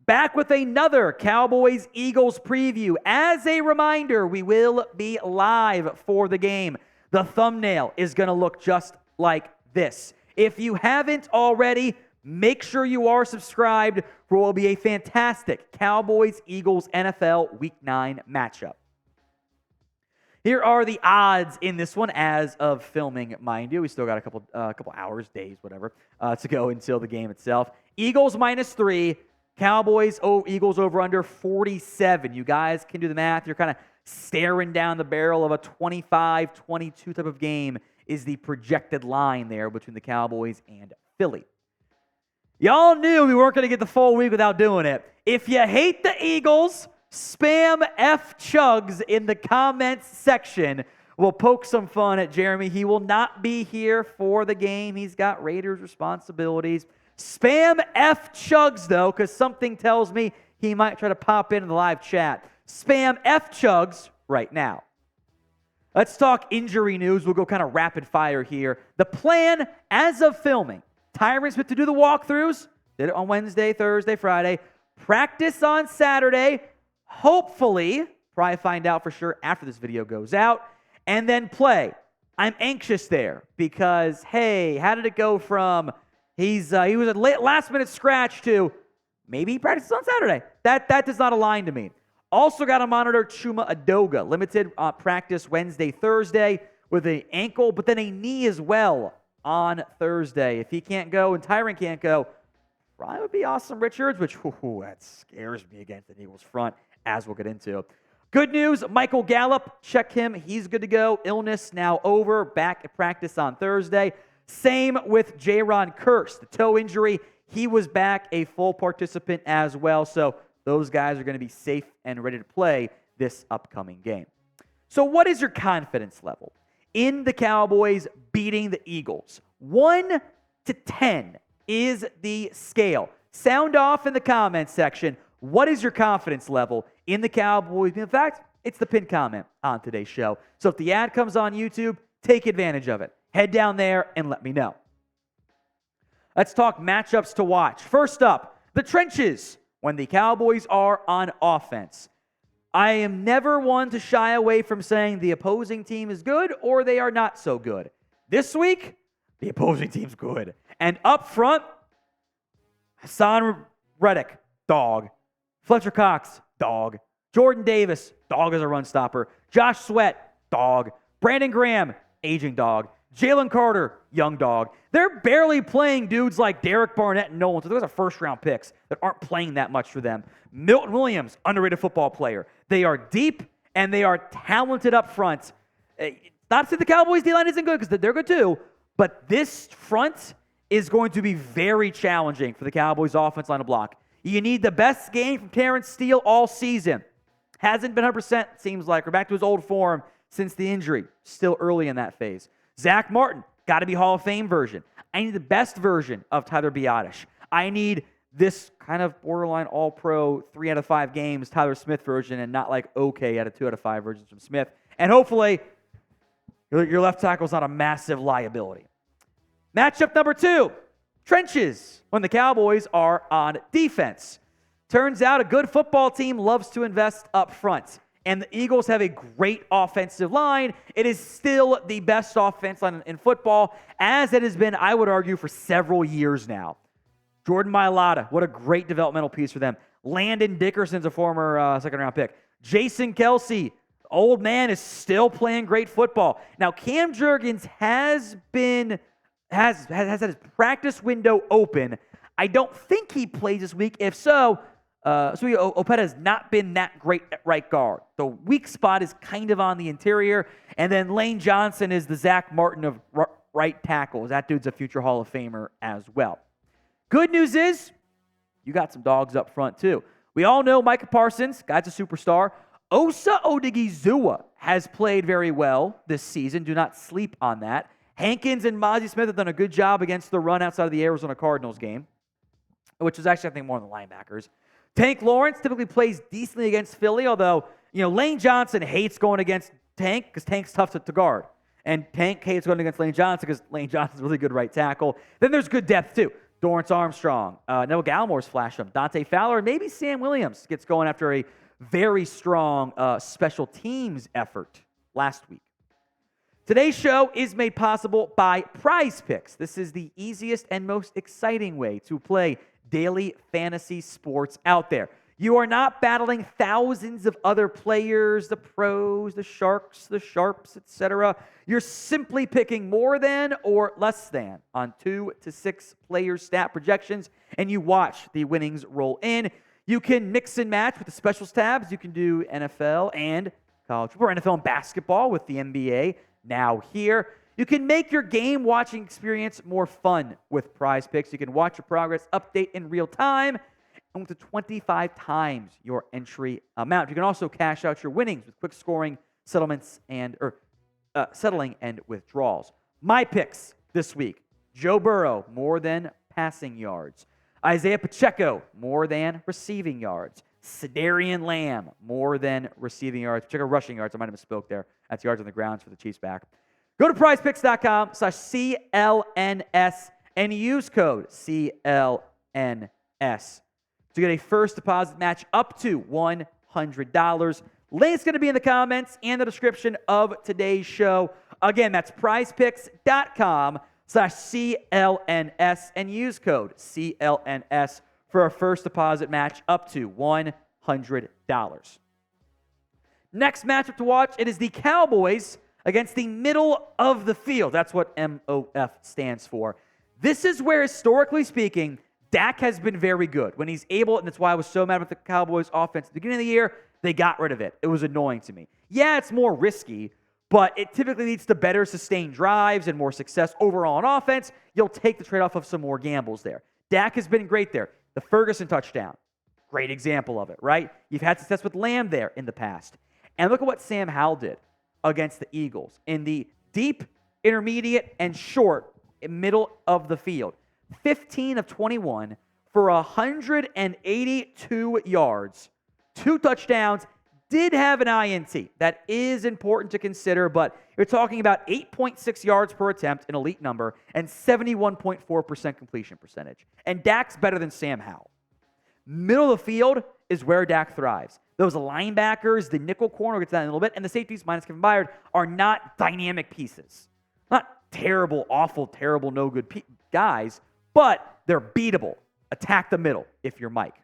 back with another Cowboys-Eagles preview. As a reminder, we will be live for the game. The thumbnail is going to look just like this. If you haven't already, make sure you are subscribed for what will be a fantastic Cowboys-Eagles NFL Week 9 matchup. Here are the odds in this one as of filming, mind you. We still got a couple hours, days, whatever, to go until the game itself. Eagles -3, Cowboys, Eagles over under 47. You guys can do the math. You're kind of staring down the barrel of a 25-22 type of game is the projected line there between the Cowboys and Philly. Y'all knew we weren't going to get the full week without doing it. If you hate the Eagles, spam F Chugs in the comments section. We'll poke some fun at Jeremy. He will not be here for the game. He's got Raiders responsibilities. Spam F Chugs, though, because something tells me he might try to pop into the live chat. Spam F Chugs right now. Let's talk injury news. We'll go kind of rapid fire here. The plan as of filming, Tyron Smith to do the walkthroughs. Did it on Wednesday, Thursday, Friday. Practice on Saturday. Hopefully, probably find out for sure after this video goes out, and then play. I'm anxious there because, hey, how did it go from he was a last-minute scratch to maybe he practices on Saturday? That does not align to me. Also got to monitor Chuma Edoga. Limited practice Wednesday, Thursday with an ankle, but then a knee as well on Thursday. If he can't go and Tyron can't go, probably would be Austin Richards, which that scares me against the Eagles front, as we'll get into. Good news, Michael Gallup, check him. He's good to go. Illness now over. Back at practice on Thursday. Same with Jayron Kearse. The toe injury, he was back a full participant as well. So those guys are going to be safe and ready to play this upcoming game. So what is your confidence level in the Cowboys beating the Eagles? 1 to 10 is the scale. Sound off in the comments section. What is your confidence level in the Cowboys? In fact, it's the pinned comment on today's show. So if the ad comes on YouTube, take advantage of it. Head down there and let me know. Let's talk matchups to watch. First up, the trenches when the Cowboys are on offense. I am never one to shy away from saying the opposing team is good or they are not so good. This week, the opposing team's good. And up front, Hassan Reddick, dog. Fletcher Cox, dog. Jordan Davis, dog as a run stopper. Josh Sweat, dog. Brandon Graham, aging dog. Jalen Carter, young dog. They're barely playing dudes like Derek Barnett and Nolan. So those are first-round picks that aren't playing that much for them. Milton Williams, underrated football player. They are deep, and they are talented up front. Not to say the Cowboys' D-line isn't good, because they're good too, but this front is going to be very challenging for the Cowboys' offense line to block. You need the best game from Terrence Steele all season. Hasn't been 100%, seems like. We're back to his old form since the injury. Still early in that phase. Zach Martin, got to be Hall of Fame version. I need the best version of Tyler Biadasz. I need this kind of borderline all-pro 3 out of 5 games Tyler Smith version and not like okay out of 2 out of 5 versions from Smith. And hopefully your left tackle is not a massive liability. Matchup number 2. Trenches when the Cowboys are on defense. Turns out a good football team loves to invest up front. And the Eagles have a great offensive line. It is still the best offense line in football, as it has been, I would argue, for several years now. Jordan Mailata, what a great developmental piece for them. Landon Dickerson's a former second-round pick. Jason Kelsey, old man, is still playing great football. Now, Cam Jurgens has had his practice window open. I don't think he plays this week. If so, Opeta has not been that great at right guard. The weak spot is kind of on the interior. And then Lane Johnson is the Zach Martin of right tackle. That dude's a future Hall of Famer as well. Good news is you got some dogs up front too. We all know Micah Parsons, guy's a superstar. Osa Odigizua has played very well this season. Do not sleep on that. Hankins and Mozzie Smith have done a good job against the run outside of the Arizona Cardinals game, which is actually, I think, more on the linebackers. Tank Lawrence typically plays decently against Philly, although, Lane Johnson hates going against Tank because Tank's tough to guard. And Tank hates going against Lane Johnson because Lane Johnson's a really good right tackle. Then there's good depth, too. Dorrance Armstrong. Noah Gallimore's flashed him. Dante Fowler, maybe Sam Williams gets going after a very strong special teams effort last week. Today's show is made possible by Prize Picks. This is the easiest and most exciting way to play daily fantasy sports out there. You are not battling thousands of other players, the pros, the sharks, the sharps, etc. You're simply picking more than or less than on 2 to 6 player stat projections, and you watch the winnings roll in. You can mix and match with the specials tabs. You can do NFL and college football, NFL and basketball with the NBA now here. You can make your game watching experience more fun with Prize Picks. You can watch your progress update in real time and with 25 times your entry amount. You can also cash out your winnings with quick scoring settlements settling and withdrawals. My picks this week: Joe Burrow, more than passing yards. Isaiah Pacheco, more than receiving yards. Cedarian Lamb, more than receiving yards. Pacheco rushing yards. I might have misspoke there. That's yards on the grounds for the Chiefs back. Go to prizepicks.com/CLNS and use code CLNS to get a first deposit match up to $100. Link's going to be in the comments and the description of today's show. Again, that's prizepicks.com/CLNS and use code CLNS for a first deposit match up to $100. Next matchup to watch, it is the Cowboys against the middle of the field. That's what MOF stands for. This is where, historically speaking, Dak has been very good when he's able, and that's why I was so mad with the Cowboys offense at the beginning of the year. They got rid of it. It was annoying to me. Yeah, it's more risky, but it typically leads to better sustained drives and more success overall on offense. You'll take the trade-off of some more gambles there. Dak has been great there. The Ferguson touchdown, great example of it, right? You've had success with Lamb there in the past. And look at what Sam Howell did against the Eagles in the deep, intermediate, and short middle of the field. 15 of 21 for 182 yards, 2 touchdowns, did have an INT. That is important to consider, but you're talking about 8.6 yards per attempt, an elite number, and 71.4% completion percentage. And Dak's better than Sam Howell. Middle of the field is where Dak thrives. Those linebackers, the nickel corner, we'll get to that in a little bit, and the safeties, minus Kevin Byard, are not dynamic pieces. Not terrible, awful, terrible, no good guys, but they're beatable. Attack the middle if you're Mike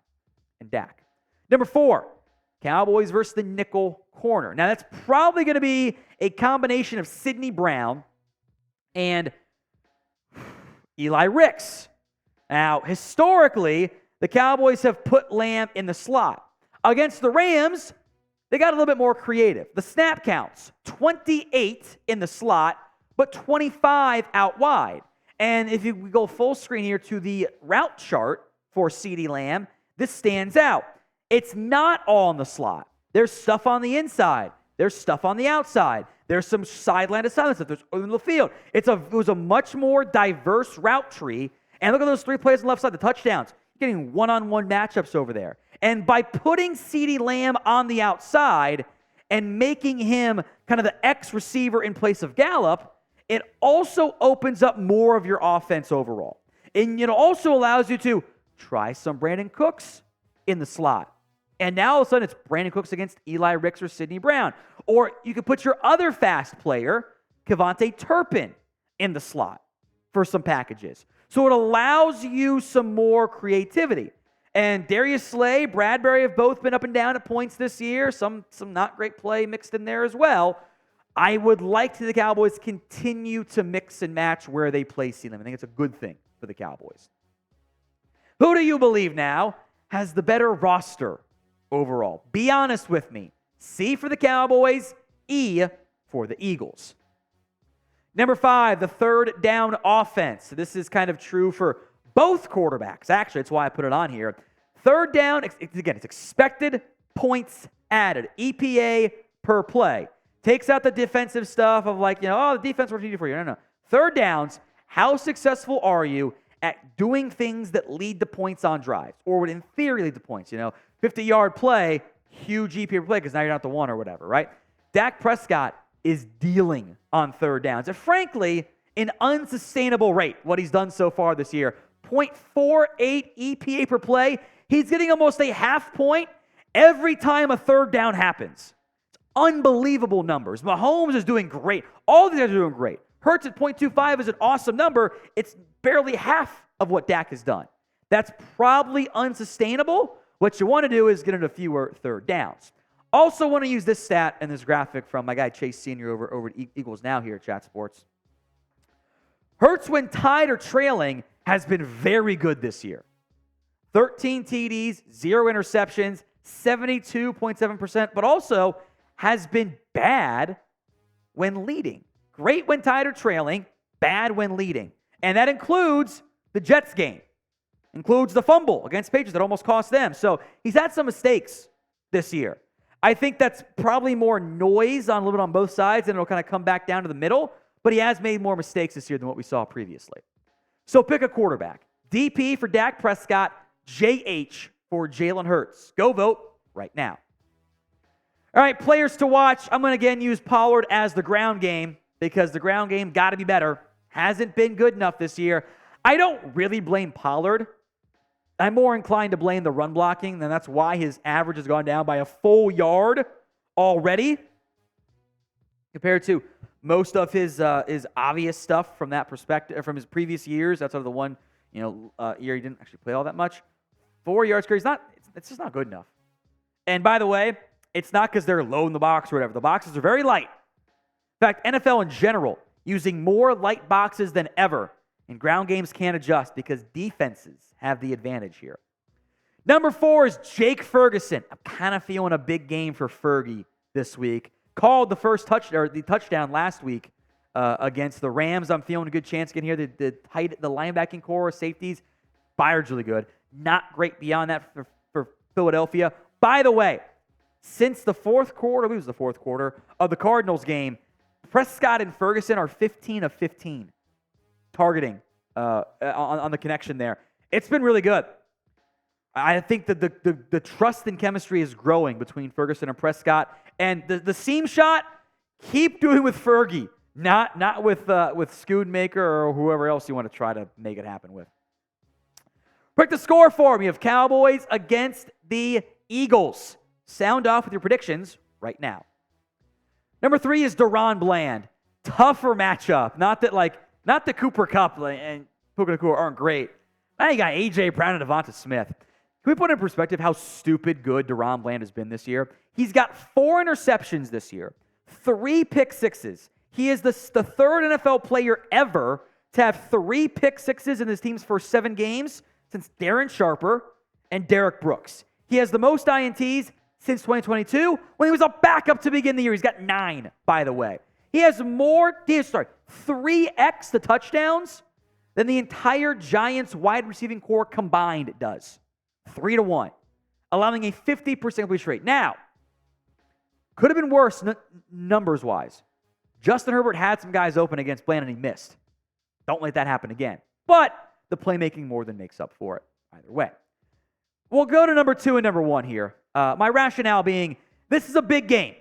and Dak. Number 4, Cowboys versus the nickel corner. Now, that's probably going to be a combination of Sidney Brown and Eli Ricks. Now, historically, the Cowboys have put Lamb in the slot. Against the Rams, they got a little bit more creative. The snap counts, 28 in the slot, but 25 out wide. And if you go full screen here to the route chart for CeeDee Lamb, this stands out. It's not all in the slot. There's stuff on the inside. There's stuff on the outside. There's some sideline to sideline stuff. There's in the field. It was a much more diverse route tree. And look at those 3 plays on the left side, the touchdowns. You're getting one-on-one matchups over there. And by putting CeeDee Lamb on the outside and making him kind of the X receiver in place of Gallup, it also opens up more of your offense overall. And it also allows you to try some Brandon Cooks in the slot. And now all of a sudden it's Brandon Cooks against Eli Ricks or Sidney Brown. Or you could put your other fast player, Kevontae Turpin, in the slot for some packages. So it allows you some more creativity. And Darius Slay, Bradbury have both been up and down at points this year. Some not great play mixed in there as well. I would like to see the Cowboys continue to mix and match where they place them. I think it's a good thing for the Cowboys. Who do you believe now has the better roster overall? Be honest with me. C for the Cowboys, E for the Eagles. Number 5, the third down offense. So this is kind of true for both quarterbacks. Actually, that's why I put it on here. Third down, again, it's expected points added, EPA per play. Takes out the defensive stuff of like, the defense works easy for you. No. Third downs, how successful are you at doing things that lead to points on drives or would in theory lead to points? 50-yard play, huge EPA per play because now you're not the one or whatever, right? Dak Prescott is dealing on third downs. And frankly, an unsustainable rate, what he's done so far this year. 0.48 EPA per play. He's getting almost a half point every time a third down happens. It's unbelievable numbers. Mahomes is doing great. All these guys are doing great. Hurts at 0.25 is an awesome number. It's barely half of what Dak has done. That's probably unsustainable. What you want to do is get into fewer third downs. Also want to use this stat and this graphic from my guy Chase Sr. over at Eagles Now here at Chat Sports. Hurts when tied or trailing has been very good this year. 13 TDs, 0 interceptions, 72.7%, but also has been bad when leading. Great when tied or trailing, bad when leading. And that includes the Jets game. Includes the fumble against Patriots that almost cost them. So he's had some mistakes this year. I think that's probably more noise on a little bit on both sides, and it'll kind of come back down to the middle. But he has made more mistakes this year than what we saw previously. So pick a quarterback. DP for Dak Prescott, JH for Jalen Hurts. Go vote right now. All right, players to watch. I'm going to again use Pollard as the ground game because the ground game got to be better. Hasn't been good enough this year. I don't really blame Pollard. I'm more inclined to blame the run blocking, and that's why his average has gone down by a full yard already compared to most of his obvious stuff from that perspective, from his previous years. That's sort of the one year he didn't actually play all that much. 4 yards carry, it's just not good enough. And by the way, it's not because they're low in the box or whatever. The boxes are very light. In fact, NFL in general, using more light boxes than ever, and ground games can't adjust because defenses have the advantage here. Number 4 is Jake Ferguson. I'm kind of feeling a big game for Fergie this week. Called the touchdown last week against the Rams. I'm feeling a good chance getting here. The linebacking core, safeties, Byard's really good. Not great beyond that for Philadelphia. By the way, since the fourth quarter, I believe it was the fourth quarter of the Cardinals game, Prescott and Ferguson are 15 of 15 targeting on the connection there. It's been really good. I think that the trust and chemistry is growing between Ferguson and Prescott. And the seam shot, keep doing with Fergie, not with Schoonmaker or whoever else you want to try to make it happen with. Pick the score for me of Cowboys against the Eagles. Sound off with your predictions right now. Number 3 is Deron Bland. Tougher matchup. Not that Cooper Kupp and Puka Nacua aren't great. Now you got A.J. Brown and Devonta Smith. Can we put in perspective how stupid good Deron Bland has been this year? He's got 4 interceptions this year, 3 pick sixes. He is the third NFL player ever to have 3 pick sixes in his team's first 7 games since Darren Sharper and Derek Brooks. He has the most INTs since 2022 when he was a backup to begin the year. He's got 9, by the way. He has 3x the touchdowns than the entire Giants wide receiving core combined does. 3-1, allowing a 50% completion rate. Now, could have been worse numbers-wise. Justin Herbert had some guys open against Bland and he missed. Don't let that happen again. But the playmaking more than makes up for it either way. We'll go to number 2 and number 1 here. My rationale being, this is a big game.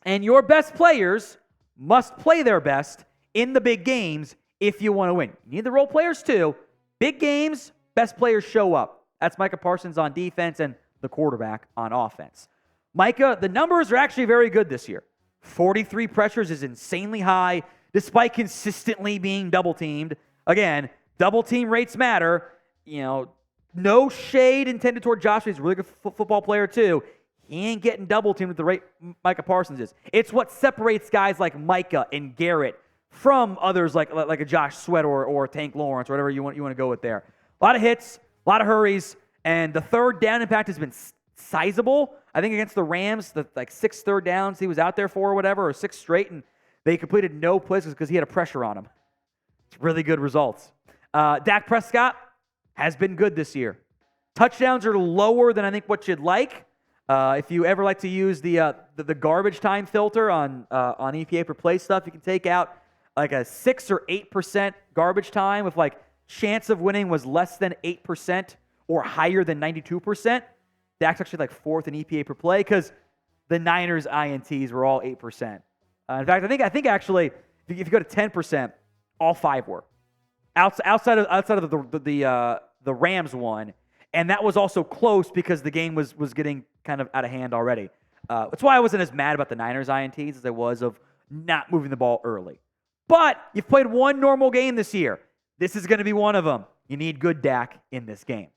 And your best players must play their best in the big games if you want to win. You need the role players too. Big games, best players show up. That's Micah Parsons on defense and the quarterback on offense. Micah, the numbers are actually very good this year. 43 pressures is insanely high, despite consistently being double-teamed. Again, double-team rates matter. No shade intended toward Josh. He's a really good football player too. He ain't getting double-teamed at the rate Micah Parsons is. It's what separates guys like Micah and Garrett from others like a Josh Sweat or Tank Lawrence or whatever you want to go with there. A lot of hits, a lot of hurries, and the third down impact has been sizable. I think against the Rams, 6 third downs he was out there for or whatever, or 6 straight, and they completed no plays because he had a pressure on him. It's really good results. Dak Prescott has been good this year. Touchdowns are lower than I think what you'd like. If you ever like to use the garbage time filter on EPA per play stuff, you can take out like a 6 or 8% garbage time if chance of winning was less than 8% or higher than 92%. Dak's actually 4th in EPA per play because the Niners' INTs were all 8%. In fact, I think actually if you go to 10%, all 5 were. outside of the Rams one, and that was also close because the game was getting kind of out of hand already. That's why I wasn't as mad about the Niners INTs as I was of not moving the ball early. But you've played one normal game this year. This is going to be one of them. You need good Dak in this game.